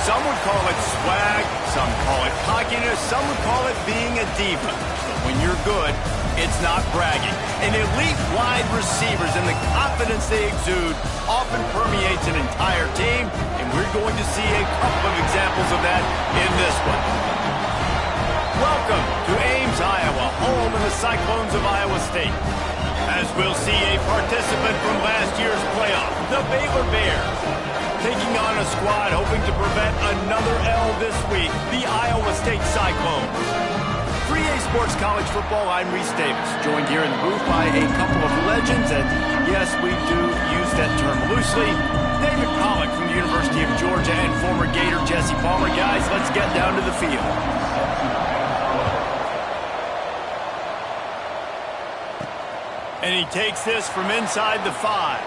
Some would call it swag, some call it cockiness, some would call it being a diva. But when you're good, it's not bragging. And elite wide receivers and the confidence they exude often permeates an entire team, and we're going to see a couple of examples of that in this one. Welcome to Ames, Iowa, home of the Cyclones of Iowa State. As we'll see a participant from last year's playoff, the Baylor Bears, taking on a squad hoping to prevent another L this week, the Iowa State Cyclones. 3A Sports College Football, I'm Reese Davis, joined here in the booth by a couple of legends, and yes, we do use that term loosely. David Pollock from the University of Georgia and former Gator Jesse Palmer. Guys, let's get down to the field. And he takes this from inside the 5.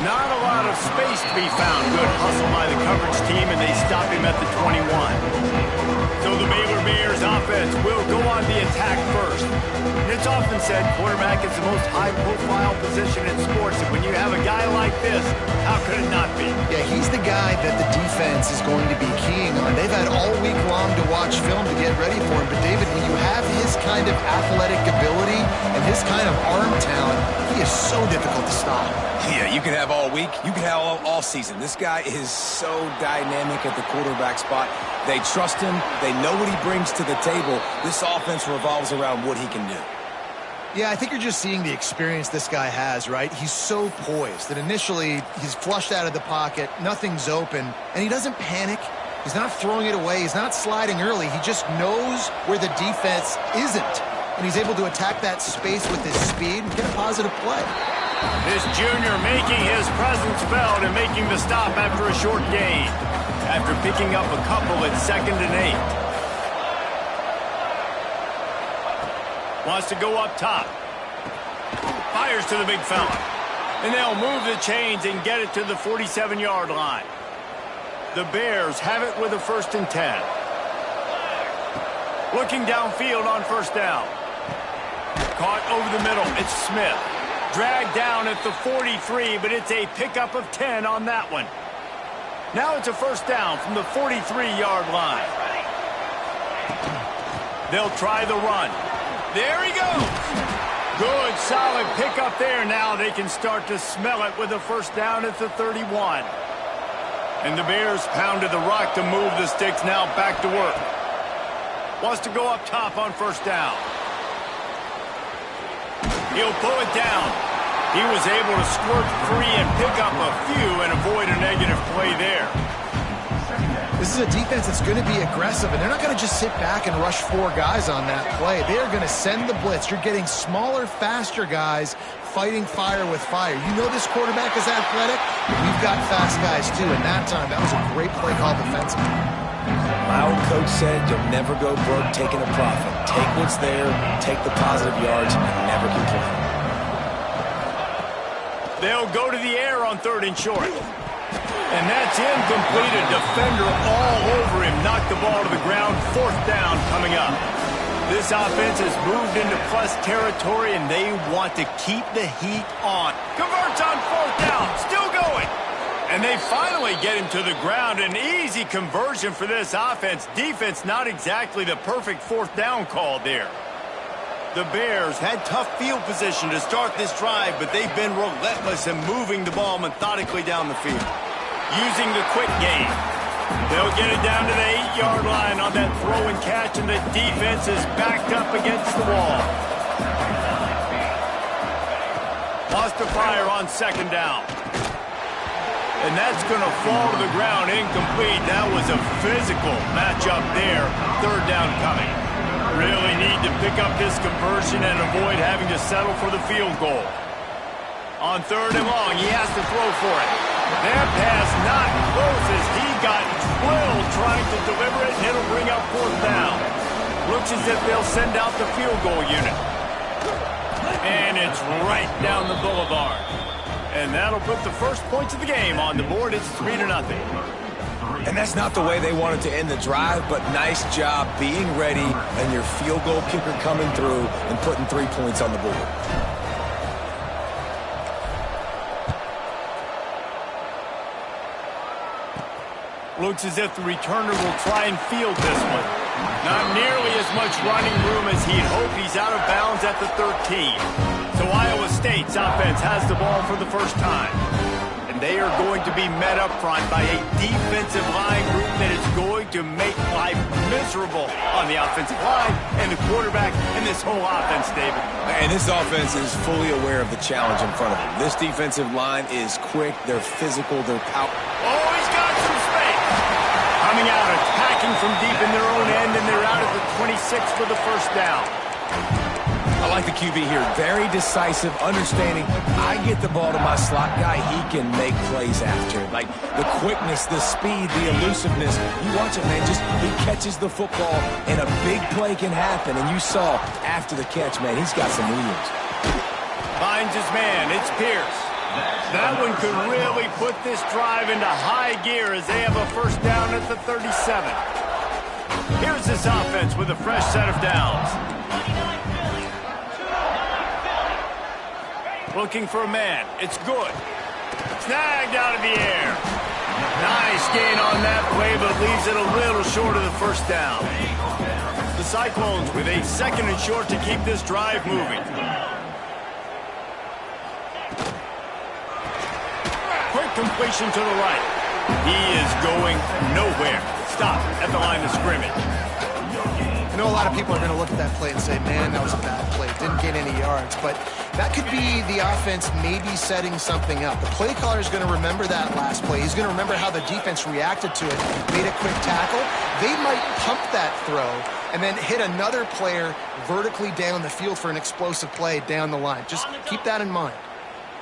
Not a lot of space to be found. Good hustle by the coverage team, and they stop him at the 21. So the Baylor Bears offense will go on the attack first. And it's often said quarterback is the most high-profile position in sports, and when you have a guy like this, how could it not be? Yeah, he's the guy that the defense is going to be keying on. They've had all week long to watch film to get ready for him, but David, when you have his kind of athletic ability and his kind of arm talent, he is so difficult to stop. Yeah, you can have all week, you can have all season. This guy is so dynamic at the quarterback spot. They trust him. They know what he brings to the table. This offense revolves around what he can do. Yeah, I think you're just seeing the experience this guy has, right? He's so poised that initially he's flushed out of the pocket, nothing's open, and he doesn't panic. He's not throwing it away. He's not sliding early. He just knows where the defense isn't, and he's able to attack that space with his speed and get a positive play. This junior making his presence felt and making the stop after a short gain. After picking up a couple at 2nd and 8. Wants to go up top. Fires to the big fella. And they'll move the chains and get it to the 47-yard line. The Bears have it with a 1st and 10. Looking downfield on 1st down. Caught over the middle. It's Smith. Dragged down at the 43, but it's a pickup of 10 on that one. Now it's a 1st down from the 43-yard line. They'll try the run. There he goes. Good, solid pickup there. Now they can start to smell it with a 1st down at the 31. And the Bears pounded the rock to move the sticks. Now back to work. Wants to go up top on 1st down. He'll pull it down. He was able to squirt free and pick up a few and avoid a negative play there. This is a defense that's going to be aggressive, and they're not going to just sit back and rush 4 guys on that play. They are going to send the blitz. You're getting smaller, faster guys fighting fire with fire. You know this quarterback is athletic, but we've got fast guys too, and that time, that was a great play call defensively. My old coach said you'll never go broke taking a profit. Take what's there, take the positive yards, and never complain. They'll go to the air on 3rd and short. And that's incomplete. A defender all over him. Knocked the ball to the ground. 4th down coming up. This offense has moved into plus territory, and they want to keep the heat on. Converts on 4th down. Still going. And they finally get him to the ground. An easy conversion for this offense. Defense not exactly the perfect 4th down call there. The Bears had tough field position to start this drive, but they've been relentless in moving the ball methodically down the field. Using the quick game. They'll get it down to the 8-yard line on that throw and catch, and the defense is backed up against the wall. Lost a fire on 2nd down. And that's going to fall to the ground incomplete. That was a physical matchup there. 3rd down coming. Really need to pick up this conversion and avoid having to settle for the field goal. On 3rd and long, he has to throw for it. That pass not close as he got drilled trying to deliver it, and it'll bring up 4th down. Looks as if they'll send out the field goal unit. And it's right down the boulevard. And that'll put the first points of the game on the board. It's 3-0. And that's not the way they wanted to end the drive, but nice job being ready and your field goal kicker coming through and putting 3 points on the board. Looks as if the returner will try and field this one. Not nearly as much running room as he'd hoped. He's out of bounds at the 13. So Iowa State's offense has the ball for the first time. And they are going to be met up front by a defensive line group that is going to make life miserable on the offensive line and the quarterback and this whole offense, David. And this offense is fully aware of the challenge in front of them. This defensive line is quick, they're physical, they're powerful. Oh, he's got some space. Coming out, attacking from deep in their own end, and they're out at the 26 for the first down. I like the QB here. Very decisive, understanding. I get the ball to my slot guy, he can make plays after. Like the quickness, the speed, the elusiveness. You watch it, man. Just he catches the football, and a big play can happen. And you saw after the catch, man, he's got some wheels. Finds his man. It's Pierce. That one could really put this drive into high gear as they have a first down at the 37. Here's this offense with a fresh set of downs. Looking for a man. It's good. Snagged out of the air. Nice gain on that play, but leaves it a little short of the first down. The Cyclones with a second and short to keep this drive moving. Quick completion to the right. He is going nowhere. Stop at the line of scrimmage. I know a lot of people are going to look at that play and say, man, that was a bad play. Didn't gain any yards. But that could be the offense maybe setting something up. The play caller is going to remember that last play. He's going to remember how the defense reacted to it, made a quick tackle. They might pump that throw and then hit another player vertically down the field for an explosive play down the line. Just keep that in mind.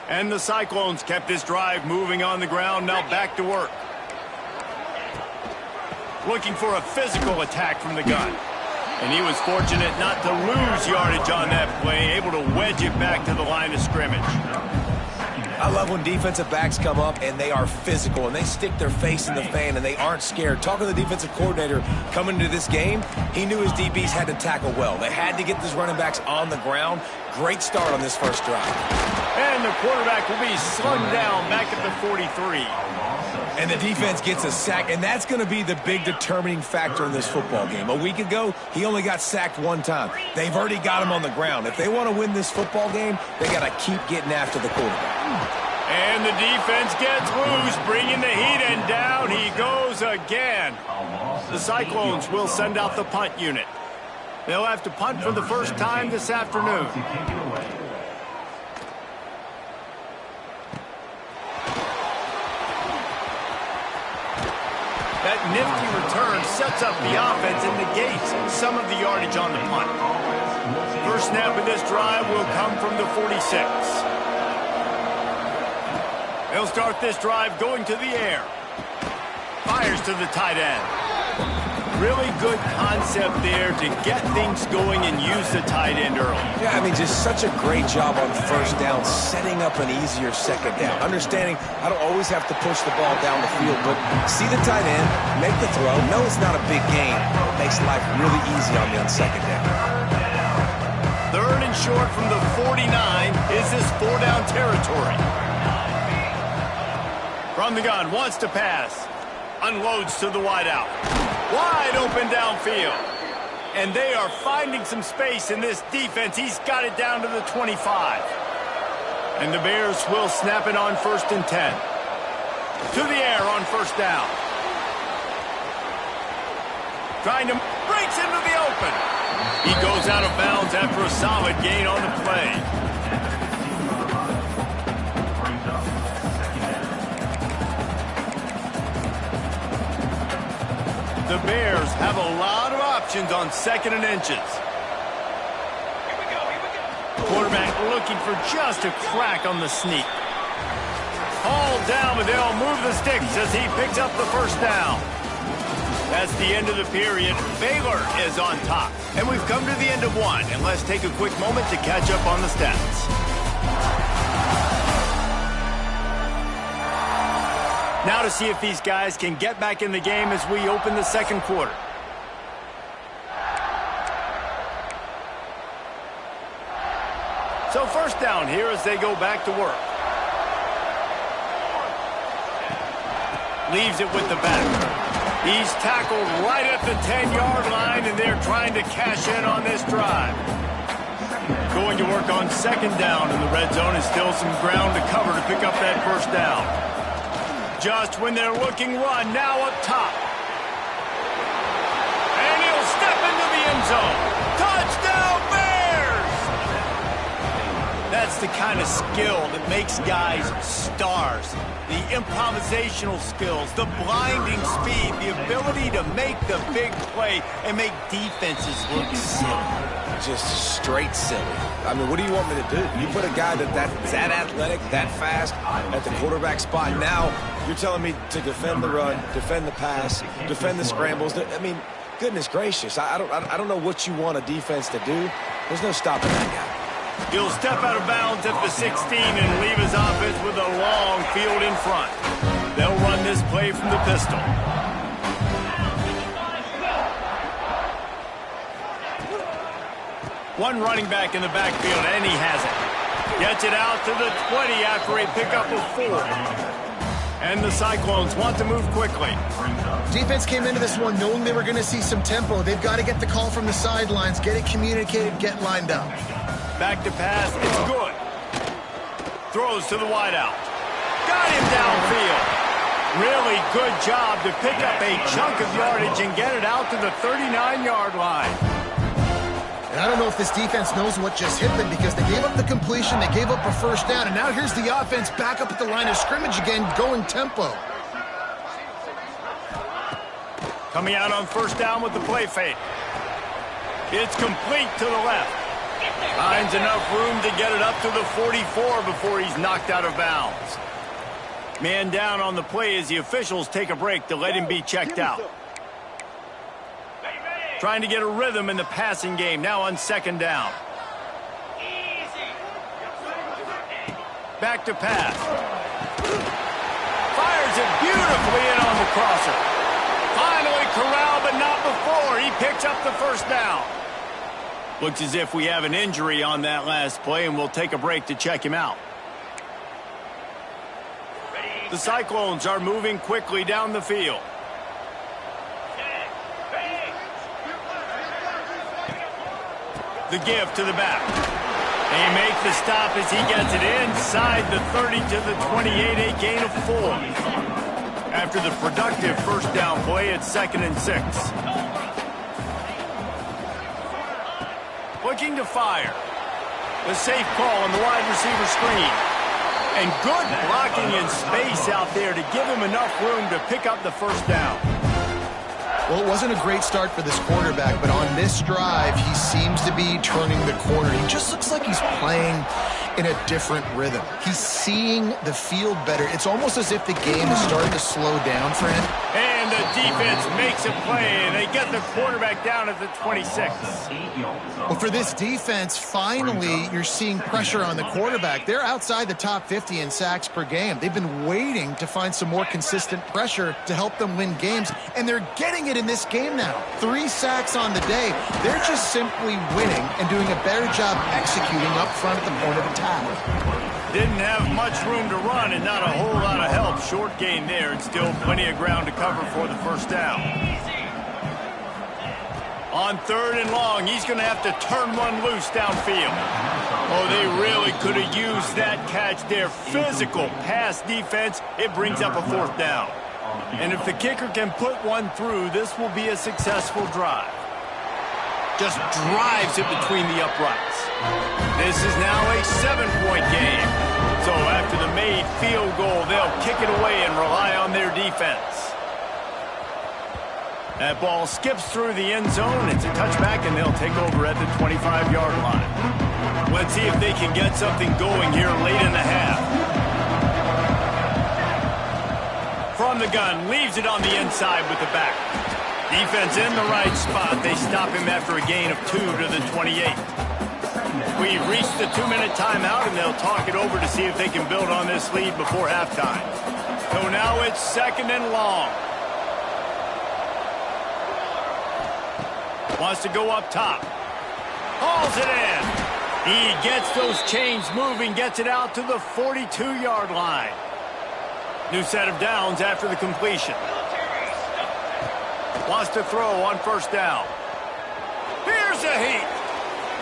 And the Cyclones kept this drive moving on the ground. Now back to work. Looking for a physical attack from the gun. And he was fortunate not to lose yardage on that play, able to wedge it back to the line of scrimmage. I love when defensive backs come up and they are physical and they stick their face in the fan and they aren't scared. Talking to the defensive coordinator coming into this game, he knew his DBs had to tackle well. They had to get these running backs on the ground. Great start on this first drive. And the quarterback will be slung down back at the 43. And the defense gets a sack, and that's going to be the big determining factor in this football game. A week ago, he only got sacked one time. They've already got him on the ground. If they want to win this football game, they got to keep getting after the quarterback. And the defense gets loose, bringing the heat, and down he goes again. The Cyclones will send out the punt unit. They'll have to punt for the first time this afternoon. That nifty return sets up the offense and negates some of the yardage on the punt. First snap of this drive will come from the 46. They'll start this drive going to the air. Fires to the tight end. Really good concept there to get things going and use the tight end early. Yeah, I mean, just such a great job on first down, setting up an easier second down. Understanding I don't always have to push the ball down the field, but see the tight end, make the throw. No, it's not a big gain. Makes life really easy on me on second down. Third and short from the 49 is this four-down territory. From the gun, wants to pass. Unloads to the wideout. Wide open downfield. And they are finding some space in this defense. He's got it down to the 25. And the Bears will snap it on 1st and 10. To the air on first down. Trying to breaks into the open. He goes out of bounds after a solid gain on the play. The Bears have a lot of options on 2nd and inches. Quarterback looking for just a crack on the sneak. Hauled down, but they'll move the sticks as he picks up the first down. That's the end of the period. Baylor is on top. And we've come to the end of one. And let's take a quick moment to catch up on the stats. Now to see if these guys can get back in the game as we open the second quarter. So first down here as they go back to work. leaves it with the back. He's tackled right at the 10-yard line, and they're trying to cash in on this drive. Going to work on second down in the red zone, and still some ground to cover to pick up that first down. Just when they're looking run, now up top. And he'll step into the end zone. Touchdown, Bears! That's the kind of skill that makes guys stars. The improvisational skills, the blinding speed, the ability to make the big play and make defenses look silly. Just straight silly. I mean, what do you want me to do? You put a guy that's that athletic, that fast at the quarterback spot. Now you're telling me to defend the run, defend the pass, defend the scrambles. I mean, goodness gracious. I don't know what you want a defense to do. There's no stopping that guy. He'll step out of bounds at the 16 and leave his offense with a long field in front. They'll run this play from the pistol. One running back in the backfield, and he has it. Gets it out to the 20 after a pickup of 4. And the Cyclones want to move quickly. Defense came into this one knowing they were going to see some tempo. They've got to get the call from the sidelines, get it communicated, get lined up. Back to pass, it's good. Throws to the wideout. Got him downfield. Really good job to pick up a chunk of yardage and get it out to the 39-yard line. And I don't know if this defense knows what just hit them because they gave up the completion, they gave up a first down, and now here's the offense back up at the line of scrimmage again, going tempo. Coming out on first down with the play fake. It's complete to the left. Finds enough room to get it up to the 44 before he's knocked out of bounds. Man down on the play as the officials take a break to let him be checked out. Trying to get a rhythm in the passing game, now on second down. Back to pass. Fires it beautifully in on the crosser. Finally corralled, but not before. He picks up the first down. Looks as if we have an injury on that last play, and we'll take a break to check him out. The Cyclones are moving quickly down the field. The give to the back. They make the stop as he gets it inside the 30 to the 28, a gain of 4. After the productive first down play, it's 2nd and 6. Looking to fire. The safe call on the wide receiver screen. And good blocking in space out there to give him enough room to pick up the first down. Well, it wasn't a great start for this quarterback, but on this drive, he seems to be turning the corner. He just looks like he's playing in a different rhythm. He's seeing the field better. It's almost as if the game is starting to slow down for him. And the defense makes a play, and they get the quarterback down at the 26. Well, for this defense, finally, you're seeing pressure on the quarterback. They're outside the top 50 in sacks per game. They've been waiting to find some more consistent pressure to help them win games, and they're getting it in this game now. 3 sacks on the day. They're just simply winning and doing a better job executing up front at the point of attack. Didn't have much room to run and not a whole lot of help. Short gain there, and still plenty of ground to cover for the first down. On 3rd and long, he's going to have to turn one loose downfield. Oh, they really could have used that catch there. Physical pass defense, it brings up a 4th down. And if the kicker can put one through, this will be a successful drive. Just drives it between the uprights. This is now a 7-point game. So after the made field goal, they'll kick it away and rely on their defense. That ball skips through the end zone. It's a touchback, and they'll take over at the 25-yard line. Let's see if they can get something going here late in the half. From the gun, leaves it on the inside with the back. Defense in the right spot. They stop him after a gain of 2 to the 28. We've reached the 2-minute timeout, and they'll talk it over to see if they can build on this lead before halftime. So now it's 2nd and long. Wants to go up top. Hauls it in. He gets those chains moving, gets it out to the 42-yard line. New set of downs after the completion. Wants to throw on first down. Here's a heat.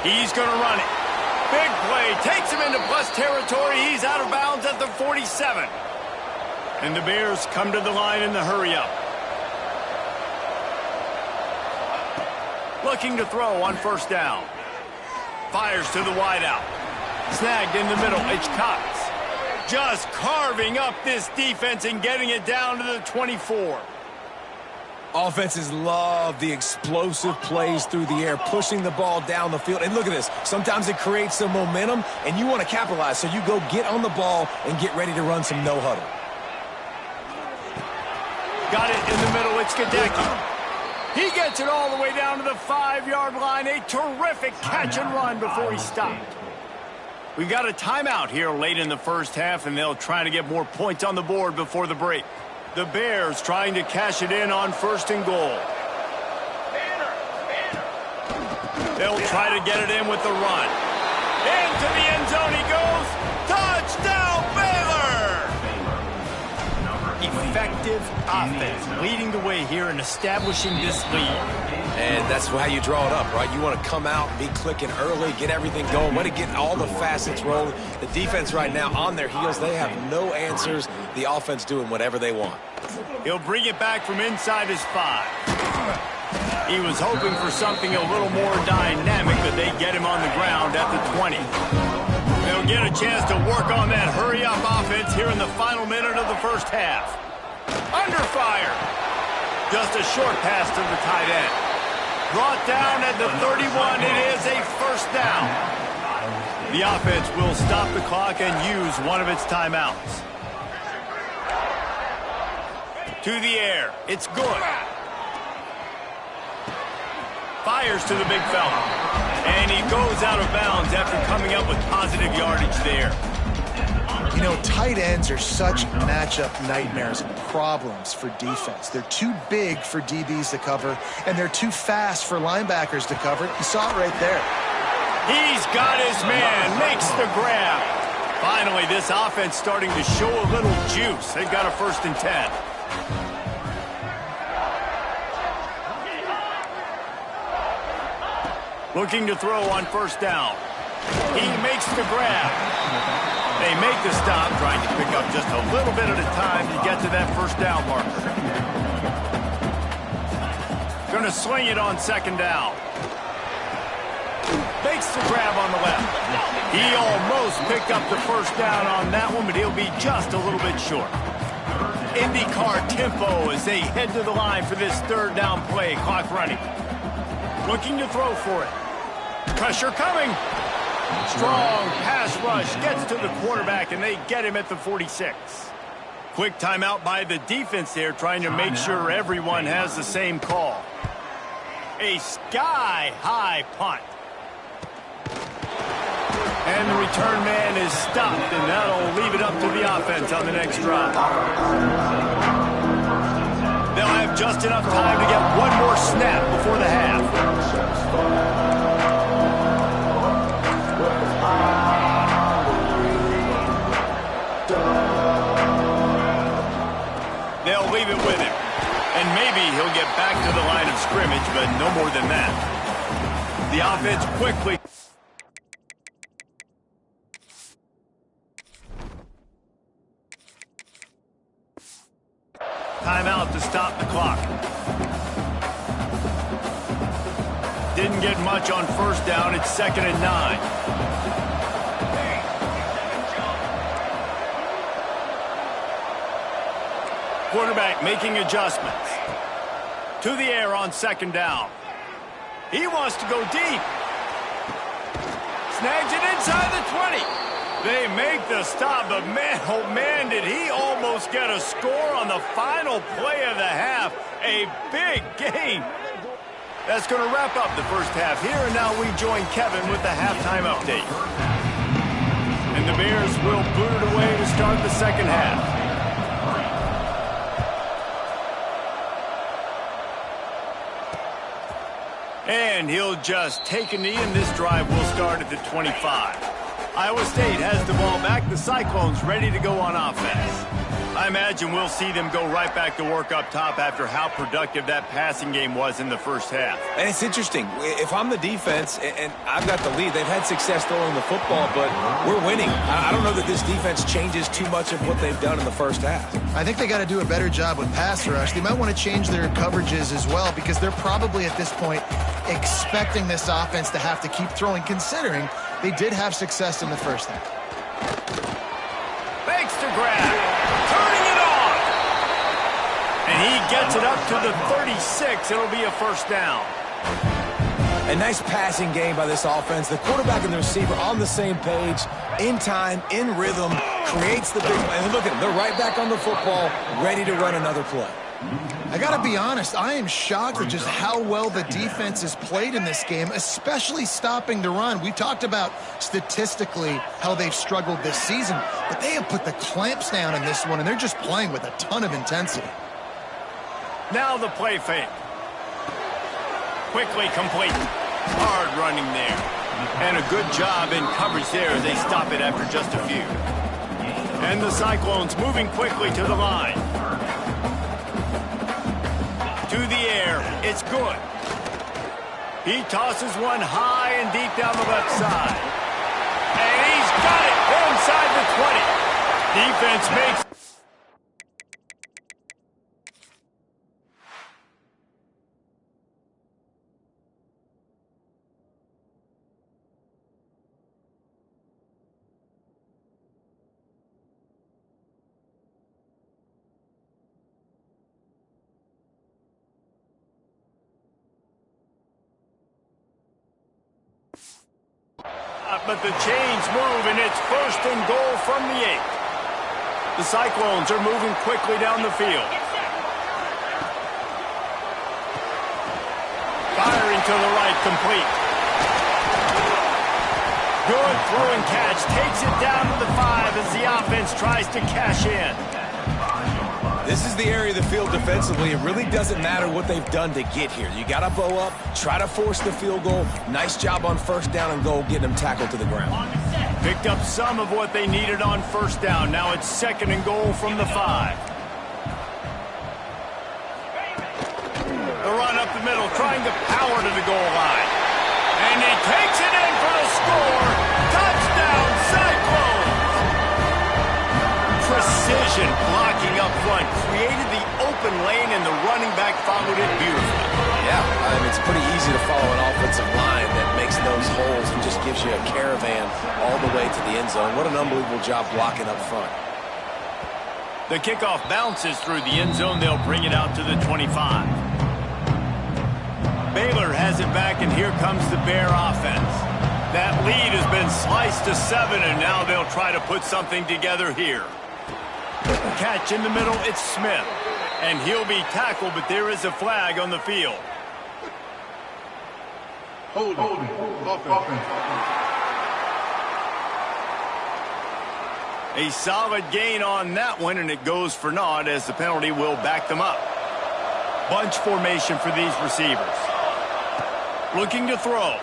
He's going to run it. Big play. Takes him into plus territory. He's out of bounds at the 47. And the Bears come to the line in the hurry-up. Looking to throw on first down. Fires to the wideout. Snagged in the middle. It's Cox. Just carving up this defense and getting it down to the 24. Offenses love the explosive plays through the air, pushing the ball down the field. And look at this. Sometimes it creates some momentum, and you want to capitalize. So you go get on the ball and get ready to run some no-huddle. Got it in the middle. It's Gadecki. He gets it all the way down to the 5-yard line. A terrific catch and run before he stopped. We've got a timeout here late in the first half, and they'll try to get more points on the board before the break. The Bears trying to cash it in on first and goal. They'll try to get it in with the run. Into the end zone he goes. Touchdown, Baylor! Effective offense leading the way here and establishing this lead. And that's how you draw it up, right? You want to come out and be clicking early, get everything going, want to get all the facets rolling. The defense right now on their heels, they have no answers. The offense doing whatever they want. He'll bring it back from inside his 5. He was hoping for something a little more dynamic, but they get him on the ground at the 20. They'll get a chance to work on that hurry-up offense here in the final minute of the first half. Under fire. Just a short pass to the tight end. Brought down at the 31. It is a first down. The offense will stop the clock and use one of its timeouts. To the air. It's good. Fires to the big fella. And he goes out of bounds after coming up with positive yardage there. You know, tight ends are such matchup nightmares and problems for defense. They're too big for DBs to cover, and they're too fast for linebackers to cover. You saw it right there. He's got his man, makes the grab. Finally, this offense starting to show a little juice. They've got a 1st and 10. Looking to throw on first down. He makes the grab. They make the stop, trying to pick up just a little bit at a time to get to that first down marker. Going to swing it on second down. Makes the grab on the left. He almost picked up the first down on that one, but he'll be just a little bit short. IndyCar tempo as they head to the line for this third down play. Clock running. Looking to throw for it. Pressure coming. Strong pass rush gets to the quarterback, and they get him at the 46. Quick timeout by the defense there, trying to make sure everyone has the same call. A sky-high punt. And the return man is stopped, and that'll leave it up to the offense on the next drive. They'll have just enough time to get one more snap before the half. They'll leave it with him. And maybe he'll get back to the line of scrimmage, but no more than that. The offense quickly. Timeout to stop the clock. Didn't get much on first down. It's 2nd and 9. Quarterback making adjustments. To the air on second down. He wants to go deep. Snags it inside the 20. They make the stop, but man, oh man, did he almost get a score on the final play of the half. A big game. That's going to wrap up the first half here, and now we join Kevin with the halftime update. And the Bears will boot it away to start the second half. And he'll just take a knee, and this drive will start at the 25. Iowa State has the ball back. The Cyclones ready to go on offense. I imagine we'll see them go right back to work up top after how productive that passing game was in the first half. And it's interesting. If I'm the defense and I've got the lead, they've had success throwing the football, but we're winning. I don't know that this defense changes too much of what they've done in the first half. I think they got to do a better job with pass rush. They might want to change their coverages as well because they're probably at this point expecting this offense to have to keep throwing, considering they did have success in the first half. Fakes to grab. And he gets it up to the 36. It'll be a first down. A nice passing game by this offense. The quarterback and the receiver on the same page, in time, in rhythm, creates the big play. And look at them. They're right back on the football, ready to run another play. I got to be honest, I am shocked at just how well the defense has played in this game, especially stopping the run. We talked about statistically how they've struggled this season, but they have put the clamps down in this one, and they're just playing with a ton of intensity. Now the play fake. Quickly complete. Hard running there. And a good job in coverage there as they stop it after just a few. And the Cyclones moving quickly to the line. To the air. It's good. He tosses one high and deep down the left side. And he's got it inside the 20. Defense makes but the chains move, and it's first and goal from the 8. The Cyclones are moving quickly down the field. Firing to the right, complete. Good throwing catch, takes it down to the 5 as the offense tries to cash in. This is the area of the field defensively. It really doesn't matter what they've done to get here. You got to bow up, try to force the field goal. Nice job on first down and goal, getting them tackled to the ground. Picked up some of what they needed on first down. Now it's second and goal from the 5. The run up the middle, trying to power to the goal line. And he takes it in for the score. Touchdown, Cyclones! Precision blocking up front created the open lane, and the running back followed it beautifully. Yeah, it's pretty easy to follow an offensive line that makes those holes and just gives you a caravan all the way to the end zone. What an unbelievable job blocking up front. The kickoff bounces through the end zone. They'll bring it out to the 25. Baylor has it back, and here comes the Bear offense. That lead has been sliced to 7, and now they'll try to put something together here. Catch in the middle, it's Smith. And he'll be tackled, but there is a flag on the field. Hold offense. A solid gain on that one, and it goes for naught as the penalty will back them up. Bunch formation for these receivers. Looking to throw.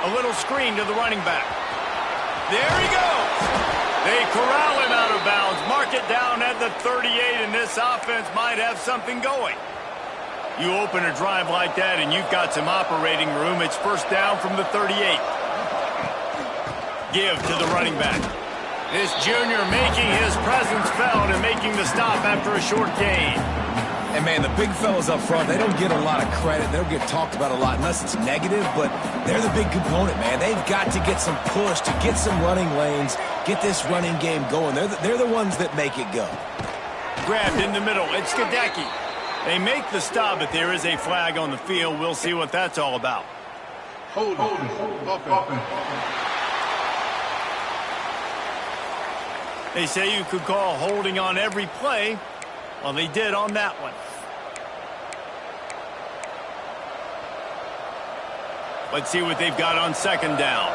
A little screen to the running back. There he goes. They corral him out of bounds, mark it down at the 38, and this offense might have something going. You open a drive like that, and you've got some operating room. It's first down from the 38. Give to the running back. This junior making his presence felt and making the stop after a short gain. And, man, the big fellas up front, they don't get a lot of credit. They don't get talked about a lot unless it's negative, but they're the big component, man. They've got to get some push to get some running lanes, get this running game going. They're the ones that make it go. Grabbed in the middle. It's Gadecki. They make the stop, but there is a flag on the field. We'll see what that's all about. Hold offense. They say you could call holding on every play. Well, they did on that one. Let's see what they've got on second down.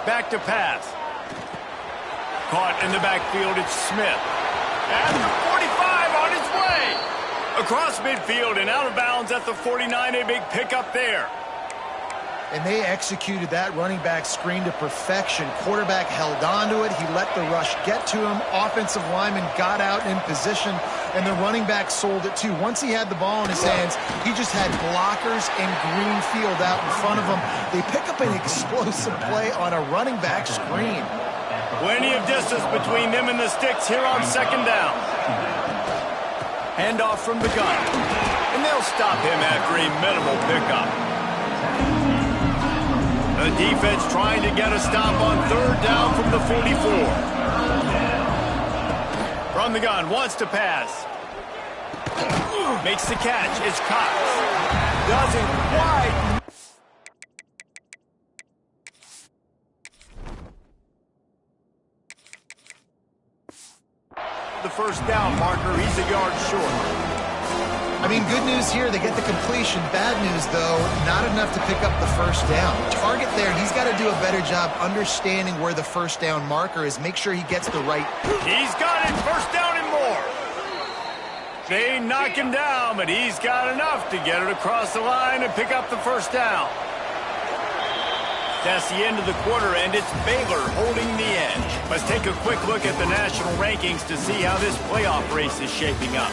Back to pass. Caught in the backfield, it's Smith. And the 45 on his way. Across midfield and out of bounds at the 49, a big pickup there. And they executed that running back screen to perfection. Quarterback held on to it. He let the rush get to him. Offensive lineman got out in position, and the running back sold it too. Once he had the ball in his hands, he just had blockers and green field out in front of him. They pick up an explosive play on a running back screen. Plenty of distance between them and the sticks here on second down. Handoff from the gun. And they'll stop him after a minimal pickup. The defense trying to get a stop on third down from the 44. From the gun, wants to pass. Makes the catch. It's Cox. Doesn't quite. The first down marker, he's a yard short. I mean, good news here, they get the completion. Bad news, though, not enough to pick up the first down. Target there, he's got to do a better job understanding where the first down marker is. Make sure he gets the right. He's got it, first down and more. They knock him down, but he's got enough to get it across the line and pick up the first down. That's the end of the quarter, and it's Baylor holding the edge. Let's take a quick look at the national rankings to see how this playoff race is shaping up.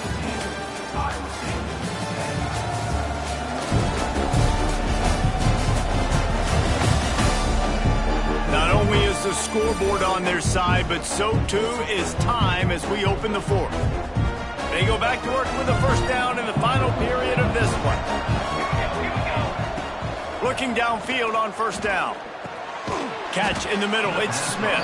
Not only is the scoreboard on their side, but so too is time as we open the fourth. They go back to work with the first down in the final period of this one. Looking downfield on first down. Catch in the middle, it's Smith.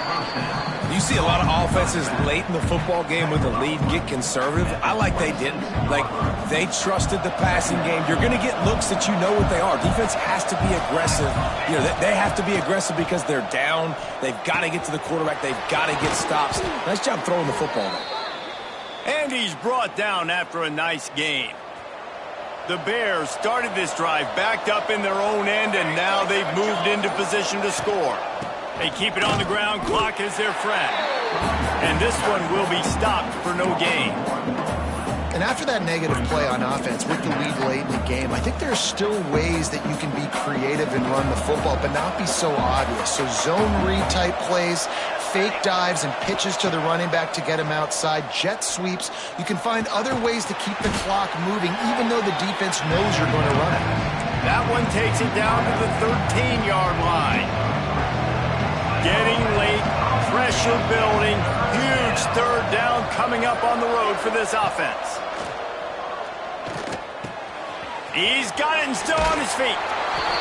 You see a lot of offenses late in the football game with the lead get conservative. I like they didn't. Like, they trusted the passing game. You're going to get looks that you know what they are. Defense has to be aggressive. You know, they have to be aggressive because they're down. They've got to get to the quarterback. They've got to get stops. Nice job throwing the football. And he's brought down after a nice gain. The Bears started this drive backed up in their own end, and now they've moved into position to score. They keep it on the ground. Clock is their friend. And this one will be stopped for no gain. And after that negative play on offense with the lead late in the game, I think there's still ways that you can be creative and run the football, but not be so obvious. So zone read type plays, fake dives and pitches to the running back to get him outside, jet sweeps. You can find other ways to keep the clock moving, even though the defense knows you're going to run it. That one takes it down to the 13-yard line. Getting late, pressure building, huge third down coming up on the road for this offense. He's got it and still on his feet.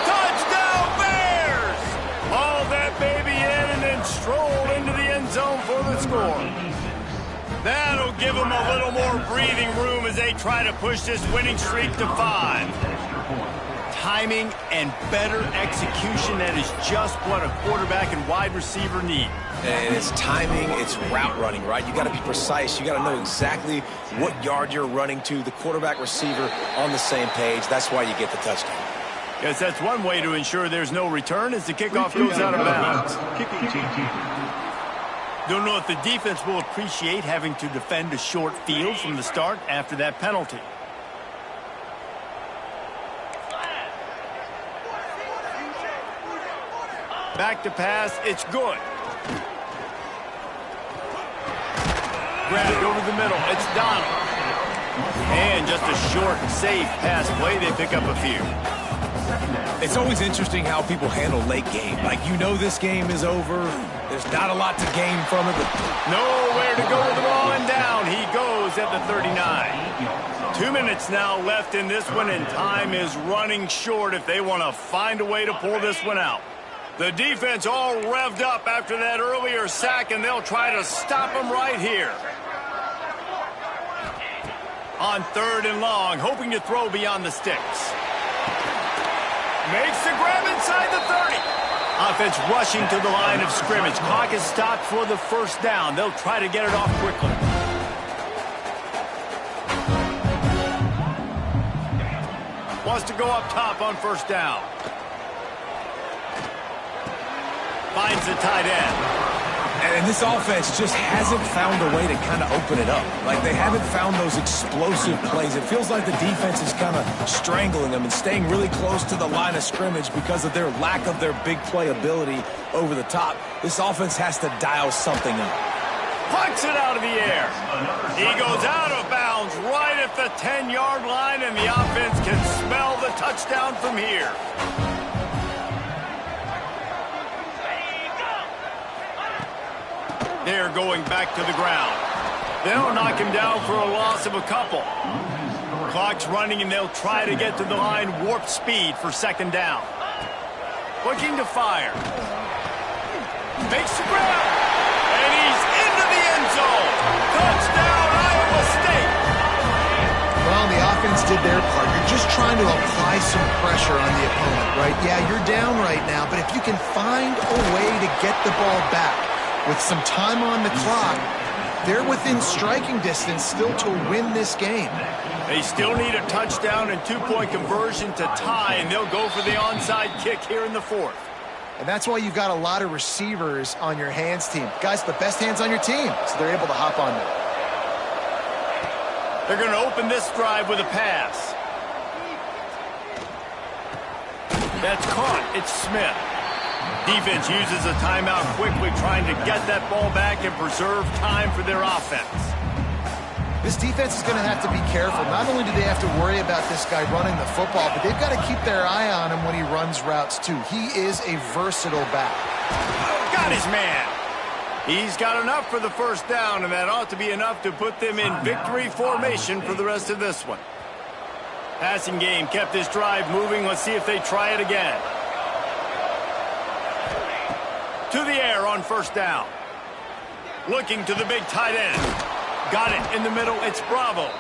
Touchdown, Bears! Haul that baby in and then stroll into the end zone for the score. That'll give them a little more breathing room as they try to push this winning streak to 5. Timing and better execution, that is just what a quarterback and wide receiver need. And it's timing, it's route running, right? You got to be precise. You got to know exactly what yard you're running to. The quarterback receiver on the same page. That's why you get the touchdown. Yes, that's one way to ensure there's no return as the kickoff goes out of bounds. Don't know if the defense will appreciate having to defend a short field from the start after that penalty. Back to pass, it's good. Grabbed over the middle, it's Donald. And just a short, safe pass play, they pick up a few. It's always interesting how people handle late game. Like, you know this game is over. There's not a lot to gain from it. But nowhere to go with the ball, and down he goes at the 39. 2 minutes now left in this one, and time is running short if they want to find a way to pull this one out. The defense all revved up after that earlier sack, and they'll try to stop them right here. On third and long, hoping to throw beyond the sticks. Makes the grab inside the 30. Offense rushing to the line of scrimmage. Clock is stopped for the first down. They'll try to get it off quickly. Wants to go up top on first down. Finds the tight end. And this offense just hasn't found a way to kind of open it up. Like, they haven't found those explosive plays. It feels like the defense is kind of strangling them and staying really close to the line of scrimmage because of their lack of their big play ability over the top. This offense has to dial something up. Pucks it out of the air. He goes out of bounds right at the 10-yard line, and the offense can smell the touchdown from here. They're going back to the ground. They'll knock him down for a loss of a couple. Clock's running, and they'll try to get to the line warp speed for second down. Looking to fire. Makes the grab. And he's into the end zone. Touchdown, Iowa State. Well, the offense did their part. You're just trying to apply some pressure on the opponent, right? Yeah, you're down right now, but if you can find a way to get the ball back with some time on the clock, they're within striking distance still to win this game. They still need a touchdown and two-point conversion to tie, and they'll go for the onside kick here in the fourth. And that's why you've got a lot of receivers on your hands team. Guys, the best hands on your team, so they're able to hop on there. They're going to open this drive with a pass. That's caught. It's Smith. Defense uses a timeout quickly, trying to get that ball back and preserve time for their offense. This defense is going to have to be careful. Not only do they have to worry about this guy running the football, but they've got to keep their eye on him when he runs routes too. He is a versatile back. Got his man. He's got enough for the first down, and that ought to be enough to put them in victory formation for the rest of this one. Passing game kept this drive moving. Let's see if they try it again. To the air on first down. Looking to the big tight end. Got it in the middle. It's Bravo.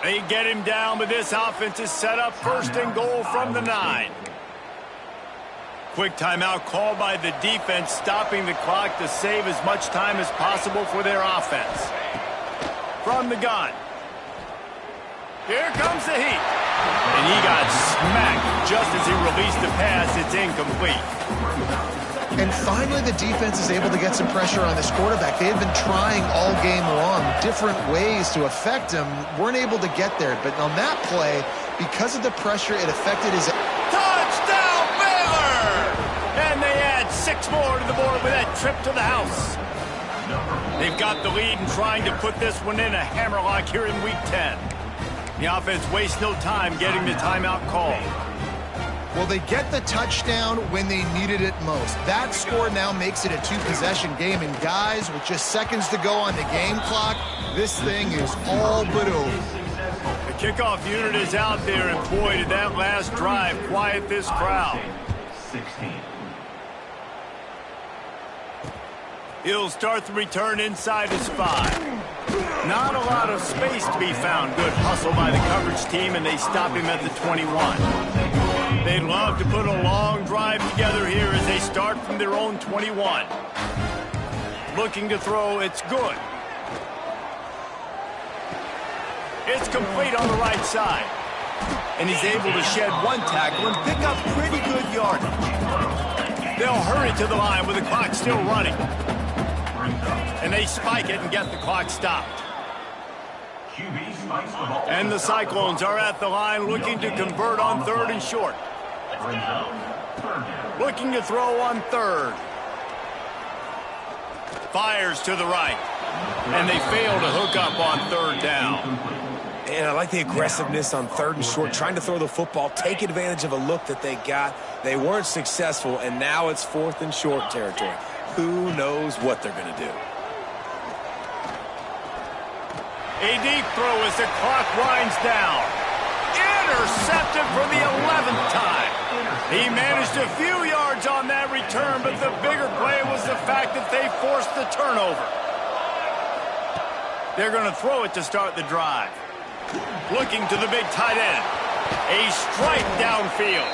They get him down, but this offense is set up first and goal from the 9. Quick timeout called by the defense, stopping the clock to save as much time as possible for their offense. From the gun. Here comes the heat. And he got smacked just as he released the pass. It's incomplete. And finally, the defense is able to get some pressure on this quarterback. They had been trying all game long different ways to affect him. Weren't able to get there. But on that play, because of the pressure, it affected his... Touchdown, Baylor! And they add 6 more to the board with that trip to the house. They've got the lead and trying to put this one in a hammerlock here in Week 10. The offense wastes no time getting the timeout called. Well, they get the touchdown when they needed it most. That score now makes it a 2-possession game. And guys, with just seconds to go on the game clock, this thing is all but over. The kickoff unit is out there, and boy, did that last drive quiet this crowd. 16. He'll start the return inside his 5. Not a lot of space to be found. Good hustle by the coverage team, and they stop him at the 21. They'd love to put a long drive together here as they start from their own 21. Looking to throw, it's good. It's complete on the right side. And he's able to shed one tackle and pick up pretty good yardage. They'll hurry to the line with the clock still running. And they spike it and get the clock stopped. And the Cyclones are at the line looking to convert on 3rd and short. Looking to throw on 3rd. Fires to the right. And they fail to hook up on 3rd down. And I like the aggressiveness on 3rd and short, trying to throw the football, take advantage of a look that they got. They weren't successful, and now it's 4th and short territory. Who knows what they're going to do? A deep throw as the clock winds down. Intercepted for the 11th time. He managed a few yards on that return, but the bigger play was the fact that they forced the turnover. They're going to throw it to start the drive. Looking to the big tight end. A strike downfield.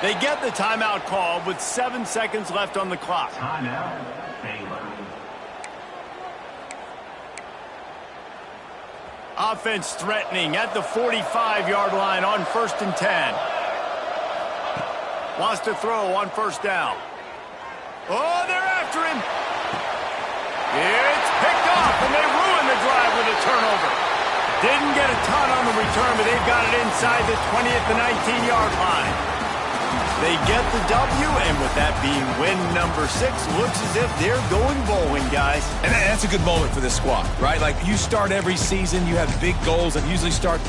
They get the timeout call with 7 seconds left on the clock. Timeout, Baylor. Offense threatening at the 45-yard line on 1st and 10. Wants to throw on 1st down. Oh, they're after him. It's picked off, and they ruin the drive with a turnover. Didn't get a ton on the return, but they've got it inside the 20 at the 19-yard line. They get the W, and with that being win number 6, looks as if they're going bowling, guys. And that's a good moment for this squad, right? Like, you start every season, you have big goals that usually start